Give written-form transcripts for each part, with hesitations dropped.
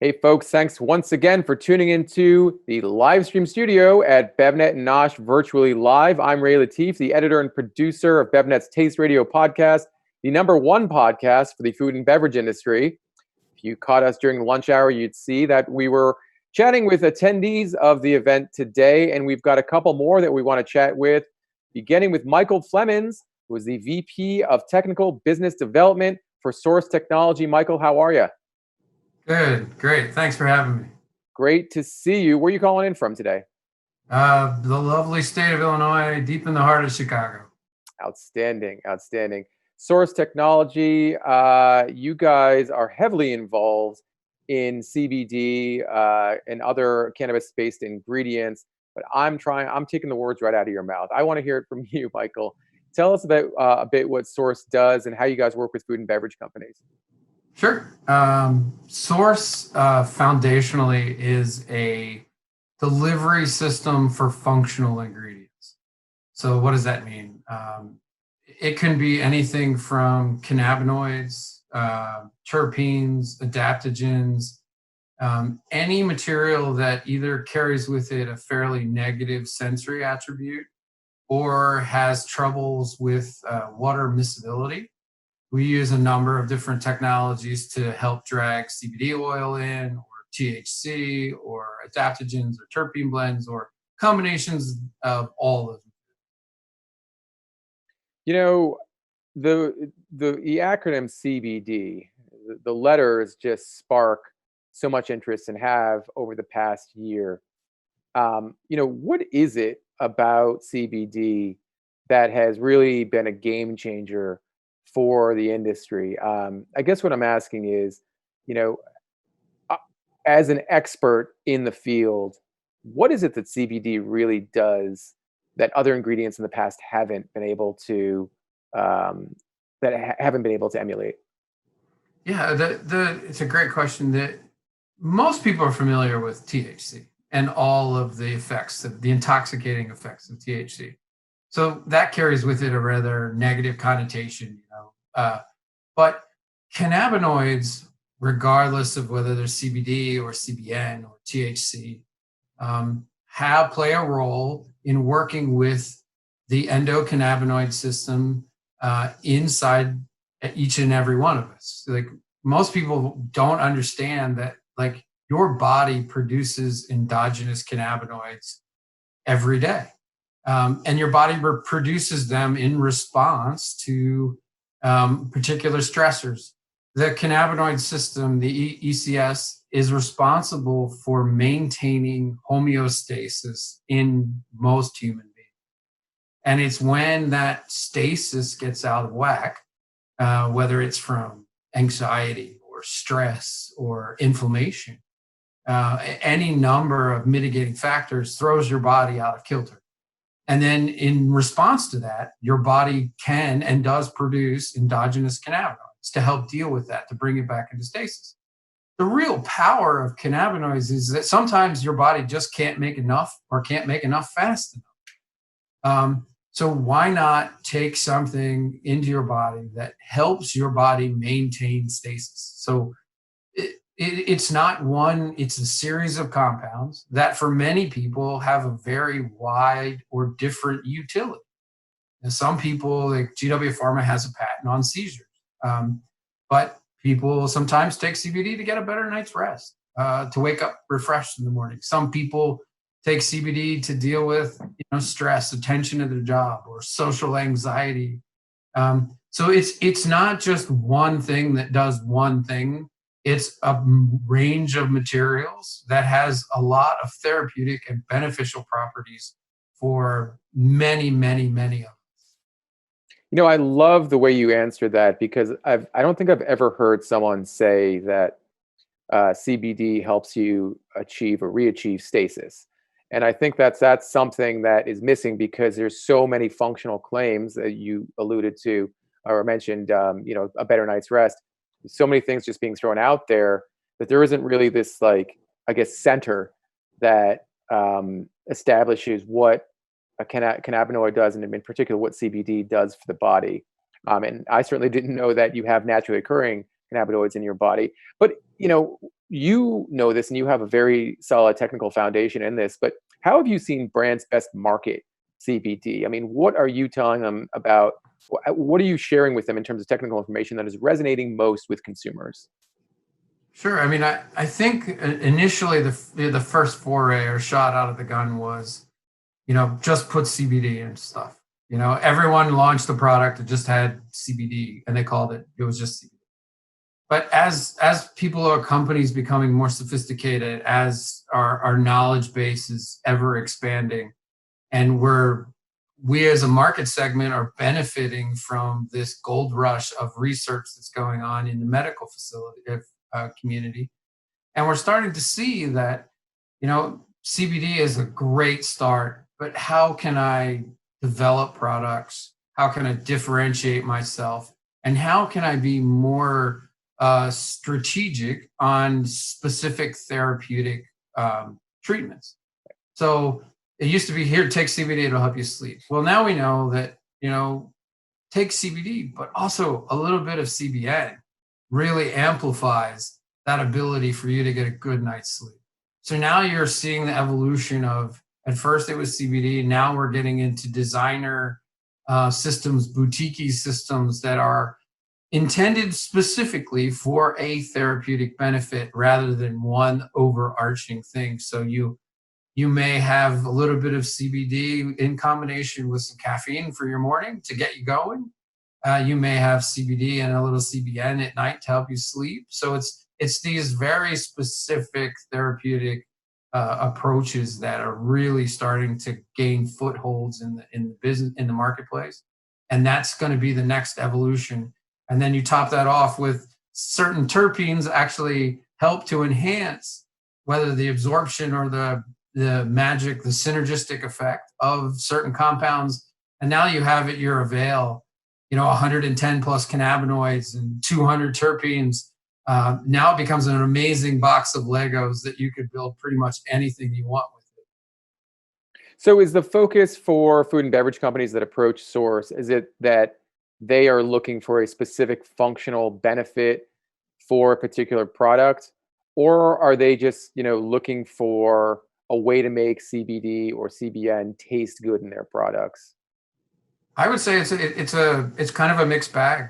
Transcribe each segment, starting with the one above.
Hey, folks, thanks once again for tuning into the live stream studio at BevNet and Nosh Virtually Live. I'm Ray Latif, the editor and producer of BevNet's Taste Radio podcast, the #1 podcast for the food and beverage industry. If you caught us during lunch hour, you'd see that we were chatting with attendees of the event today, and we've got a couple more that we want to chat with, beginning with Michael Flemmens, who is the VP of Technical Business Development for SoRSE Technology. Michael, how are you? Good, great. Thanks for having me. Great to see you. Where are you calling in from today? The lovely state of Illinois, deep in the heart of Chicago. Outstanding, outstanding. SoRSE Technology, you guys are heavily involved in CBD and other cannabis-based ingredients, but I'm taking the words right out of your mouth. I want to hear it from you, Michael. Tell us about a bit what SoRSE does and how you guys work with food and beverage companies. Sure. SoRSE foundationally is a delivery system for functional ingredients. So what does that mean? It can be anything from cannabinoids, terpenes, adaptogens, any material that either carries with it a fairly negative sensory attribute or has troubles with water miscibility. We use a number of different technologies to help drag CBD oil in, or THC, or adaptogens, or terpene blends, or combinations of all of them. You know, the acronym CBD, the letters just spark so much interest and have over the past year. What is it about CBD that has really been a game changer for the industry? I guess what I'm asking is, you know, uh, as an expert in the field, what is it that CBD really does that other ingredients in the past um, haven't been able to emulate? Yeah, it's a great question. That most people are familiar with THC and all of the effects, the intoxicating effects of THC. So that carries with it a rather negative connotation. But cannabinoids, regardless of whether they're CBD or CBN or THC, play a role in working with the endocannabinoid system inside each and every one of us. Like, most people don't understand that, like, your body produces endogenous cannabinoids every day. And your body produces them in response to particular stressors. The cannabinoid system, the ECS, is responsible for maintaining homeostasis in most human beings. And it's when that stasis gets out of whack, whether it's from anxiety or stress or inflammation, any number of mitigating factors throws your body out of kilter. And then in response to that, your body can and does produce endogenous cannabinoids to help deal with that, to bring it back into stasis. The real power of cannabinoids is that sometimes your body just can't make enough, or can't make enough fast enough. So why not take something into your body that helps your body maintain stasis? So it's not one, it's a series of compounds that for many people have a very wide or different utility. And some people, like GW Pharma, has a patent on seizures. But people sometimes take CBD to get a better night's rest, to wake up refreshed in the morning. Some people take CBD to deal with stress, attention at their job, or social anxiety. So it's not just one thing that does one thing. It's a range of materials that has a lot of therapeutic and beneficial properties for many, many, many of them. I love the way you answered that, because I don't think I've ever heard someone say that CBD helps you achieve or re-achieve stasis. And I think that's something that is missing, because there's so many functional claims that you alluded to or mentioned, a better night's rest. So many things just being thrown out there that there isn't really this, like, I guess, center that establishes what a cannabinoid does, and in particular what CBD does for the body. And I certainly didn't know that you have naturally occurring cannabinoids in your body. But you know this, and you have a very solid technical foundation in this. But how have you seen brands best market CBD? I mean, what are you telling them about? What are you sharing with them in terms of technical information that is resonating most with consumers? Sure. I mean, I think initially the first foray or shot out of the gun was, just put CBD in stuff. Everyone launched the product that just had CBD and they called it was just CBD. But as people or companies becoming more sophisticated, as our knowledge base is ever expanding, and we as a market segment are benefiting from this gold rush of research that's going on in the medical facility community, and we're starting to see that CBD is a great start, but how can I develop products? How can I differentiate myself? And how can I be more strategic on specific therapeutic treatments? So it used to be, here, take CBD, it'll help you sleep. Well, now we know that, take CBD, but also a little bit of CBN really amplifies that ability for you to get a good night's sleep. So now you're seeing the evolution of, at first it was CBD, now we're getting into designer systems, boutique systems that are intended specifically for a therapeutic benefit rather than one overarching thing. So you may have a little bit of CBD in combination with some caffeine for your morning to get you going. You may have CBD and a little CBN at night to help you sleep. So it's these very specific therapeutic approaches that are really starting to gain footholds in the business, in the marketplace, and that's going to be the next evolution. And then you top that off with certain terpenes actually help to enhance whether the absorption or the magic, the synergistic effect of certain compounds. And now you have at your avail, 110 plus cannabinoids and 200 terpenes. Now it becomes an amazing box of Legos that you could build pretty much anything you want with it. So is the focus for food and beverage companies that approach SoRSE, is it that they are looking for a specific functional benefit for a particular product, or are they just, looking for a way to make CBD or CBN taste good in their products? I would say it's kind of a mixed bag.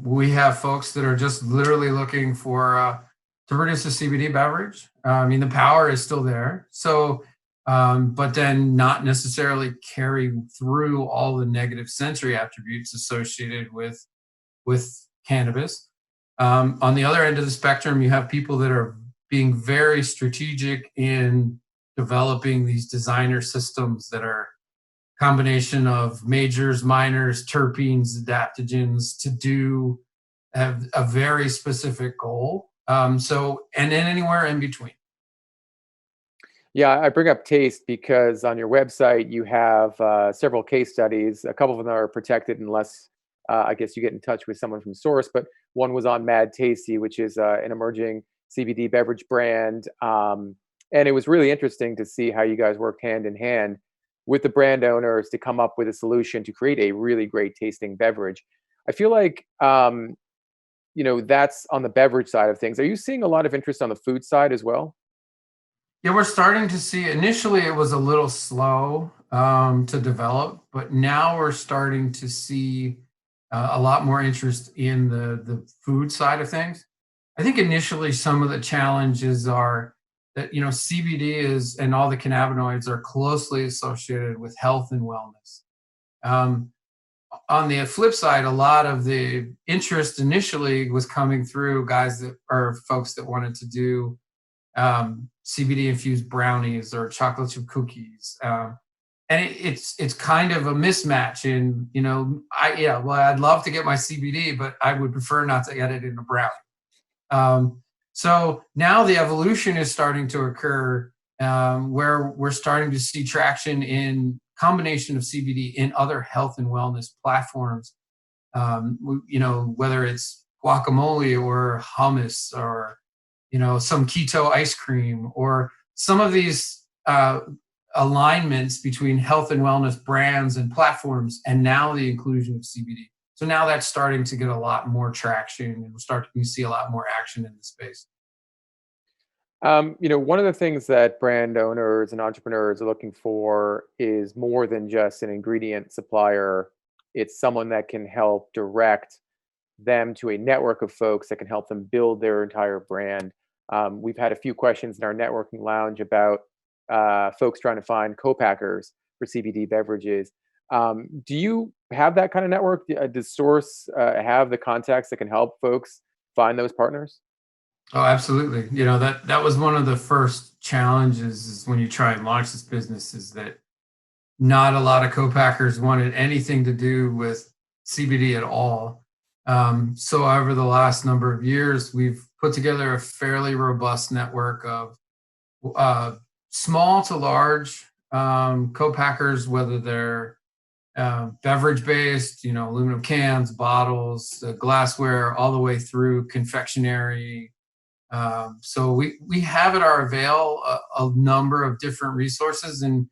We have folks that are just literally looking for to produce a CBD beverage. I mean, the power is still there. So, but then not necessarily carry through all the negative sensory attributes associated with cannabis. On the other end of the spectrum, you have people that are being very strategic in developing these designer systems that are combination of majors, minors, terpenes, adaptogens to do have a very specific goal. And then anywhere in between. Yeah, I bring up taste because on your website you have several case studies. A couple of them are protected unless I guess you get in touch with someone from SoRSE, but one was on Mad Tasty, which is an emerging CBD beverage brand. And it was really interesting to see how you guys worked hand in hand with the brand owners to come up with a solution to create a really great tasting beverage. I feel like, that's on the beverage side of things. Are you seeing a lot of interest on the food side as well? Yeah, we're starting to see, initially it was a little slow to develop, but now we're starting to see a lot more interest in the food side of things. I think initially some of the challenges are that, CBD is, and all the cannabinoids are closely associated with health and wellness. On the flip side, a lot of the interest initially was coming through folks that wanted to do CBD infused brownies or chocolate chip cookies. And it's kind of a mismatch in, I'd love to get my CBD, but I would prefer not to get it in a brownie. So now the evolution is starting to occur where we're starting to see traction in combination of CBD in other health and wellness platforms, whether it's guacamole or hummus or, some keto ice cream or some of these alignments between health and wellness brands and platforms, and now the inclusion of CBD. So now that's starting to get a lot more traction, and we're starting to see a lot more action in the space. One of the things that brand owners and entrepreneurs are looking for is more than just an ingredient supplier. It's someone that can help direct them to a network of folks that can help them build their entire brand. We've had a few questions in our networking lounge about folks trying to find co-packers for CBD beverages. Do you have that kind of network? Does Source have the contacts that can help folks find those partners? Oh, absolutely. You know, that was one of the first challenges is when you try and launch this business is that not a lot of co-packers wanted anything to do with CBD at all. So over the last number of years, we've put together a fairly robust network of uh, small to large co-packers, whether they're beverage based, you know, aluminum cans, bottles, glassware, all the way through confectionery. So we have at our avail a number of different resources, and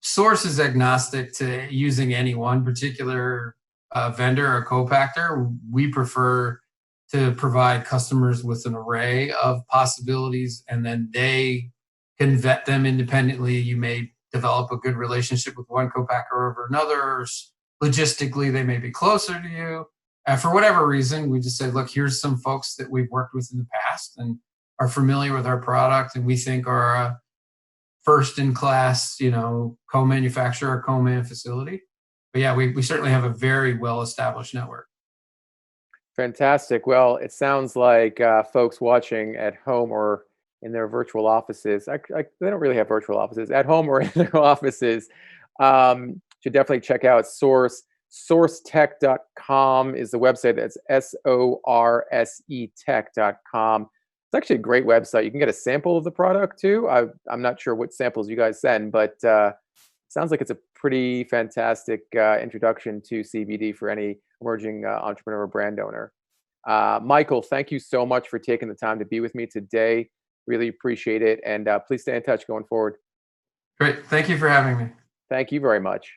Source is agnostic to using any one particular vendor or co-packer. We prefer to provide customers with an array of possibilities, and then they can vet them independently. You may develop a good relationship with one co-packer over another. Logistically, they may be closer to you. And for whatever reason, we just said, look, here's some folks that we've worked with in the past and are familiar with our product, and we think are first in class, you know, co-manufacturer, co-man facility. But yeah, we certainly have a very well established network. Fantastic. Well, it sounds like folks watching at home or in their virtual offices, they don't really have virtual offices, at home or in their offices, should definitely check out Source. SoRSEtech.com is the website. That's SORSE tech.com. It's actually a great website. You can get a sample of the product too. I'm not sure what samples you guys send, but sounds like it's a pretty fantastic introduction to CBD for any emerging entrepreneur or brand owner. Michael, thank you so much for taking the time to be with me today. Really appreciate it. And please stay in touch going forward. Great. Thank you for having me. Thank you very much.